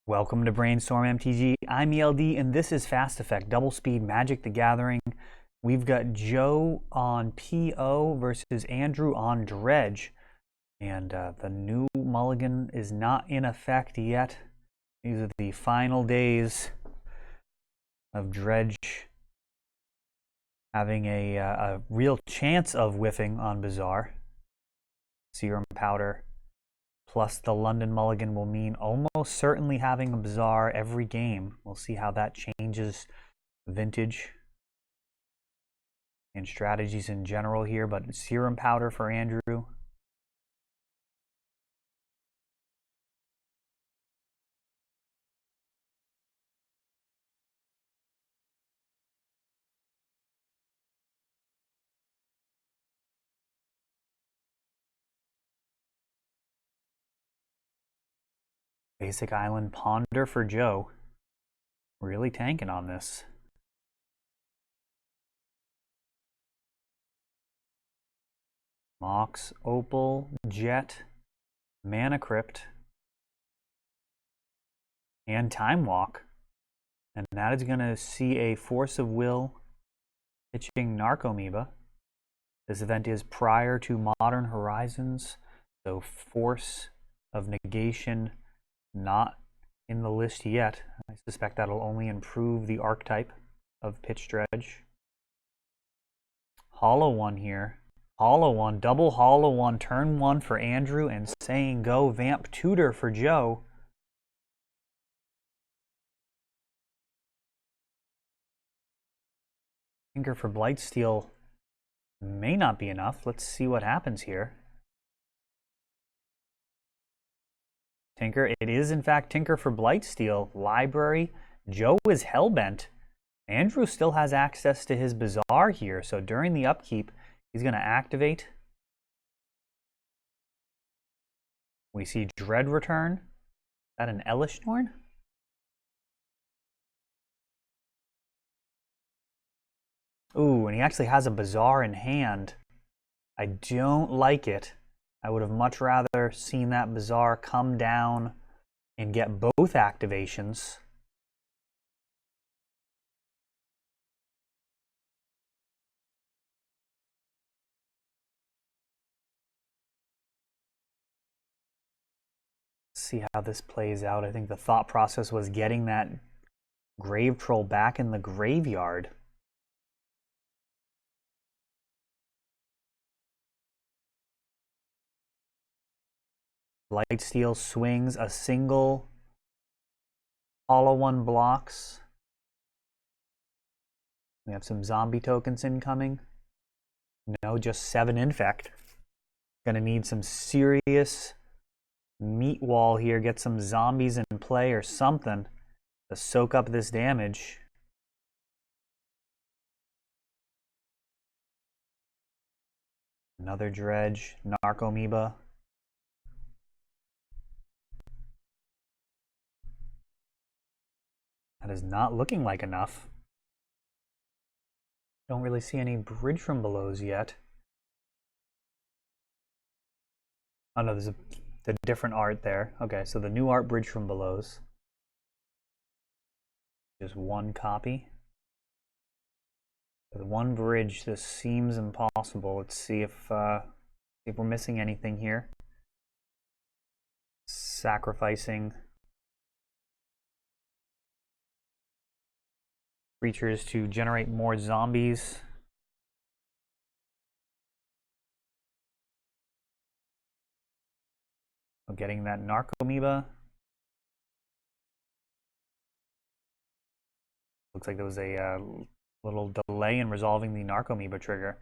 Welcome to Brainstorm MTG. I'm ELD, and this is Fast Effect Double Speed Magic the Gathering. We've got Joe on PO versus Andrew on Dredge. And the new mulligan is not in effect yet. These are the final days of Dredge having a real chance of whiffing on Bazaar. Serum Powder plus the London mulligan will mean almost certainly having a Bazaar every game. We'll see how that changes vintage and strategies in general here, but Serum Powder for Andrew. Basic Island Ponder for Joe. Really tanking on this. Mox, Opal, Jet, Mana Crypt, and Time Walk. And that is going to see a Force of Will pitching Narcomoeba. This event is prior to Modern Horizons, so Force of Negation not in the list yet. I suspect that'll only improve the archetype of Pitch Dredge. Hollow One here. Hollow One, double Hollow One, turn one for Andrew, and saying go Vamp Tutor for Joe. Tinker for Blightsteel may not be enough. Let's see what happens here. Tinker, it is in fact Tinker for Blightsteel. Library, Joe is Hellbent. Andrew still has access to his Bazaar here, so during the upkeep, he's going to activate. We see Dread return. Is that an Elishnorn? Ooh, and he actually has a Bazaar in hand. I don't like it. I would have much rather seen that Bazaar come down and get both activations. See how this plays out. I think the thought process was getting that Grave Troll back in the graveyard. Blightsteel swings a single. Hollow One blocks. We have some zombie tokens incoming. No, just 7 infect. Gonna need some serious meat wall here. Get some zombies in play or something to soak up this damage. Another Dredge, Narcomoeba. That is not looking like enough. Don't really see any Bridge from Belows yet. Oh no, there's the different art there. Okay, so the new art, Bridge from Belows. Just one copy. With one bridge, this seems impossible. Let's see if we're missing anything here. Sacrificing creatures to generate more zombies. Getting that Narcomoeba. Looks like there was a little delay in resolving the Narcomoeba trigger.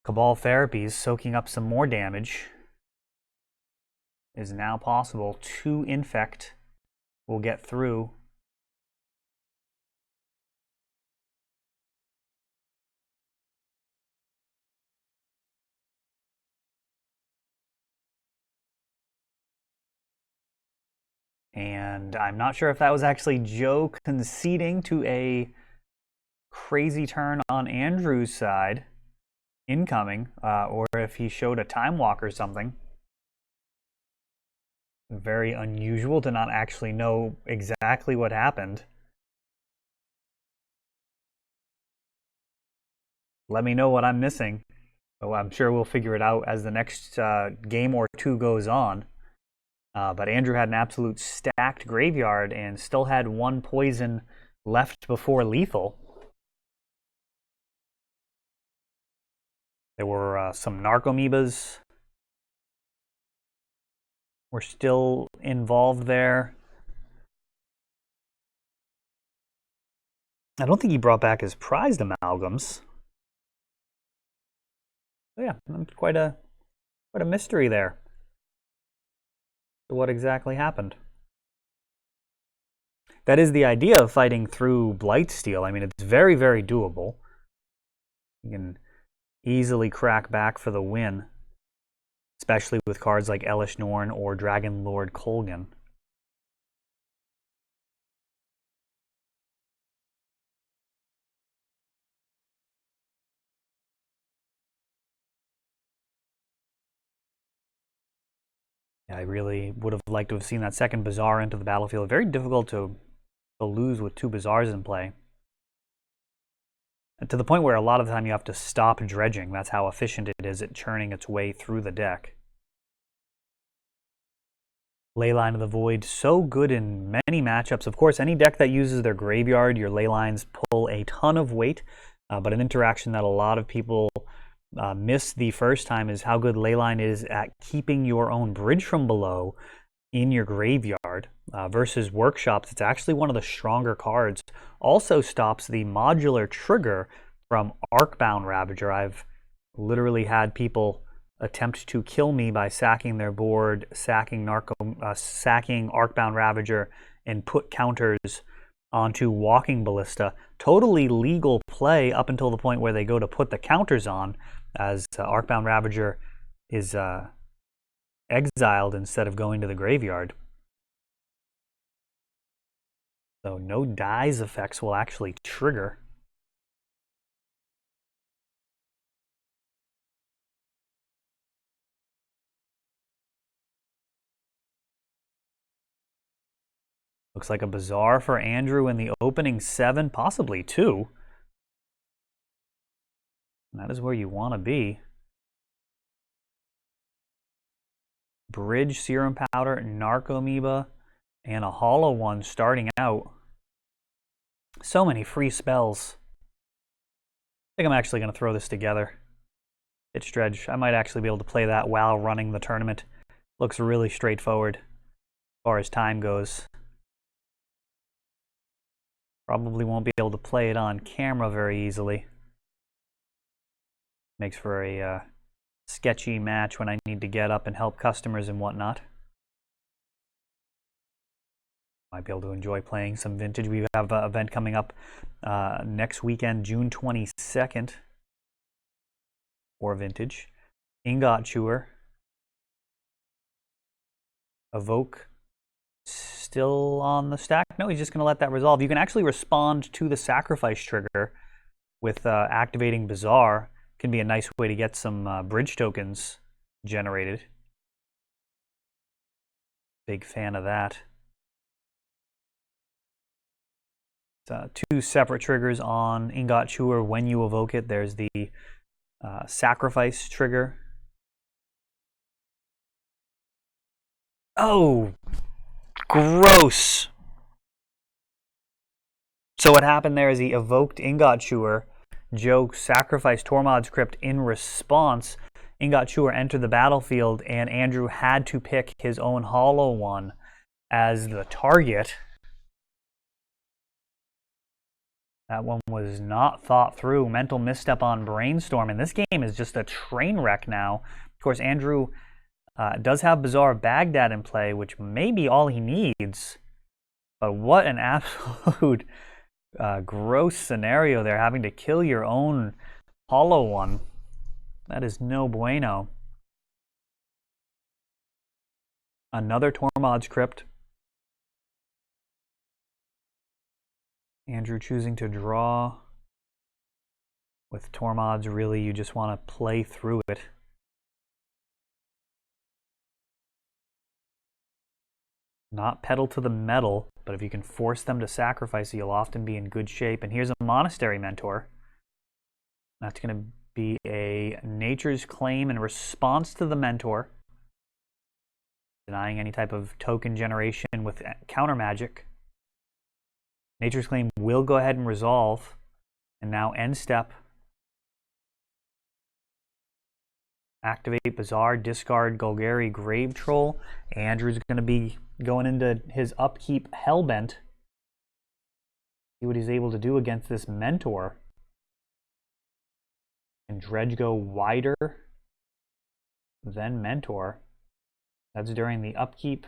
Cabal Therapies soaking up some more damage is now possible. 2 infect will get through. And I'm not sure if that was actually Joe conceding to a crazy turn on Andrew's side, incoming, or if he showed a Time Walk or something. Very unusual to not actually know exactly what happened. Let me know what I'm missing. Oh, I'm sure we'll figure it out as the next game or two goes on. But Andrew had an absolute stacked graveyard and still had one poison left before lethal. There were some Narcomoebas were still involved there. I don't think he brought back his prized amalgams. So yeah, quite a mystery there. What exactly happened? That is the idea of fighting through Blightsteel. I mean, it's very, very doable. You can easily crack back for the win, especially with cards like Elish Norn or Dragon Lord Kolgan. Yeah, I really would have liked to have seen that second Bazaar into the battlefield. Very difficult to lose with two Bazaars in play. And to the point where a lot of the time you have to stop dredging. That's how efficient it is at churning its way through the deck. Leyline of the Void, so good in many matchups. Of course, any deck that uses their graveyard, your Leylines pull a ton of weight. But an interaction that a lot of people miss the first time is how good Leyline is at keeping your own Bridge from Below in your graveyard versus Workshops. It's actually one of the stronger cards. Also stops the modular trigger from Arcbound Ravager. I've literally had people attempt to kill me by sacking their board, sacking Arcbound Ravager, and put counters onto Walking Ballista. Totally legal play up until the point where they go to put the counters on, as Arcbound Ravager is exiled instead of going to the graveyard. So no dies effects will actually trigger. Looks like a Bazaar for Andrew in the opening 7, possibly 2. And that is where you want to be. Bridge, Serum Powder, Narcomoeba, and a hollow one starting out. So many free spells. I think I'm actually going to throw this together. It's Dredge. I might actually be able to play that while running the tournament. Looks really straightforward as far as time goes. Probably won't be able to play it on camera very easily. Makes for a sketchy match when I need to get up and help customers and whatnot. Might be able to enjoy playing some Vintage. We have an event coming up next weekend, June 22nd, for Vintage. Ingot Chewer. Evoke. Still on the stack? No, he's just going to let that resolve. You can actually respond to the sacrifice trigger with activating Bazaar. Can be a nice way to get some bridge tokens generated. Big fan of that. Two separate triggers on Ingot Chewer when you evoke it. There's the sacrifice trigger. Oh, gross. So what happened there is he evoked Ingot Chewer. Joe sacrificed Tormod's Crypt in response. Ingot Chewer entered the battlefield, and Andrew had to pick his own hollow one as the target. That one was not thought through. Mental misstep on Brainstorm, and this game is just a train wreck now. Of course, Andrew does have Bazaar Baghdad in play, which may be all he needs. But what an absolute gross scenario there, having to kill your own hollow one. That is no bueno. Another Tormod's Crypt. Andrew choosing to draw. With Tormod's, really, you just want to play through it. Not pedal to the metal, but if you can force them to sacrifice, you'll often be in good shape. And here's a Monastery Mentor. That's going to be a Nature's Claim in response to the Mentor, denying any type of token generation with counter magic. Nature's Claim will go ahead and resolve. And now end step. Activate Bazaar, discard Golgari Grave Troll. Andrew's going to be going into his upkeep Hellbent. See what he's able to do against this Mentor. And Dredge go wider than Mentor. That's during the upkeep.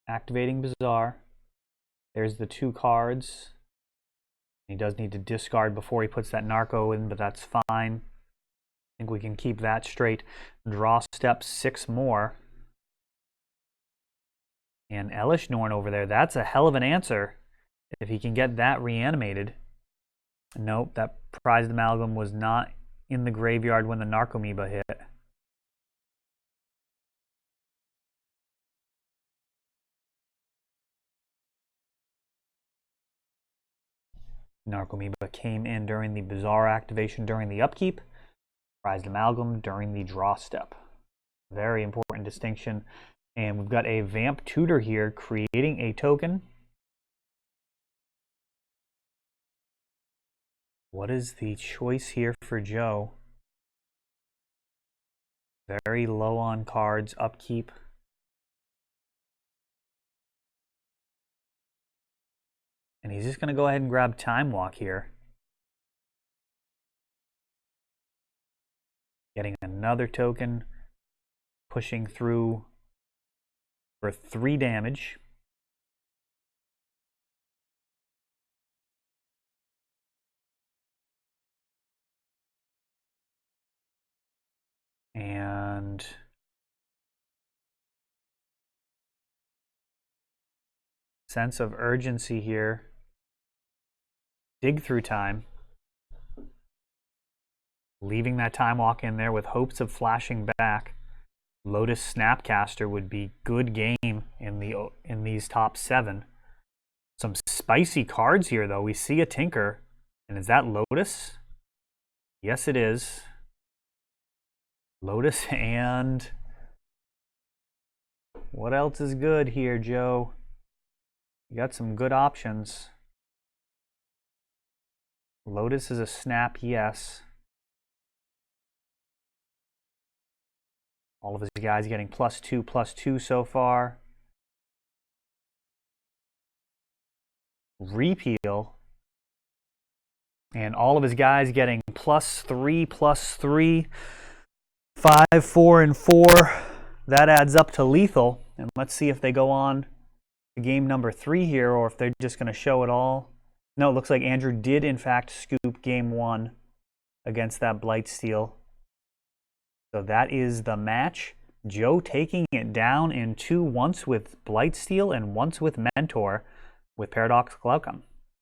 Activating Bazaar. There's the 2 cards. He does need to discard before he puts that Narco in, but that's fine. I think we can keep that straight. Draw step 6 more. And Elish Norn over there, that's a hell of an answer if he can get that reanimated. Nope, that prized amalgam was not in the graveyard when the Narcomoeba hit. Narcomoeba came in during the Bazaar activation during the upkeep. Prized amalgam during the draw step. Very important distinction. And we've got a Vamp Tutor here creating a token. What is the choice here for Joe? Very low on cards, upkeep. And he's just going to go ahead and grab Time Walk here. Getting another token, pushing through for 3 damage. And sense of urgency here. Dig through time. Leaving that Time Walk in there with hopes of flashing back. Lotus Snapcaster would be good game in these top 7. Some spicy cards here, though. We see a Tinker. And is that Lotus? Yes, it is. Lotus and... what else is good here, Joe? You got some good options. Lotus is a snap, yes. All of his guys getting +2/+2 so far. Repeal. And all of his guys getting +3/+3. 5, 4, and 4. That adds up to lethal. And let's see if they go on to game number 3 here, or if they're just going to show it all. No, it looks like Andrew did, in fact, scoop game 1 against that Blightsteel. So that is the match. Joe taking it down in 2, once with Blightsteel and once with Mentor, with paradoxical outcome.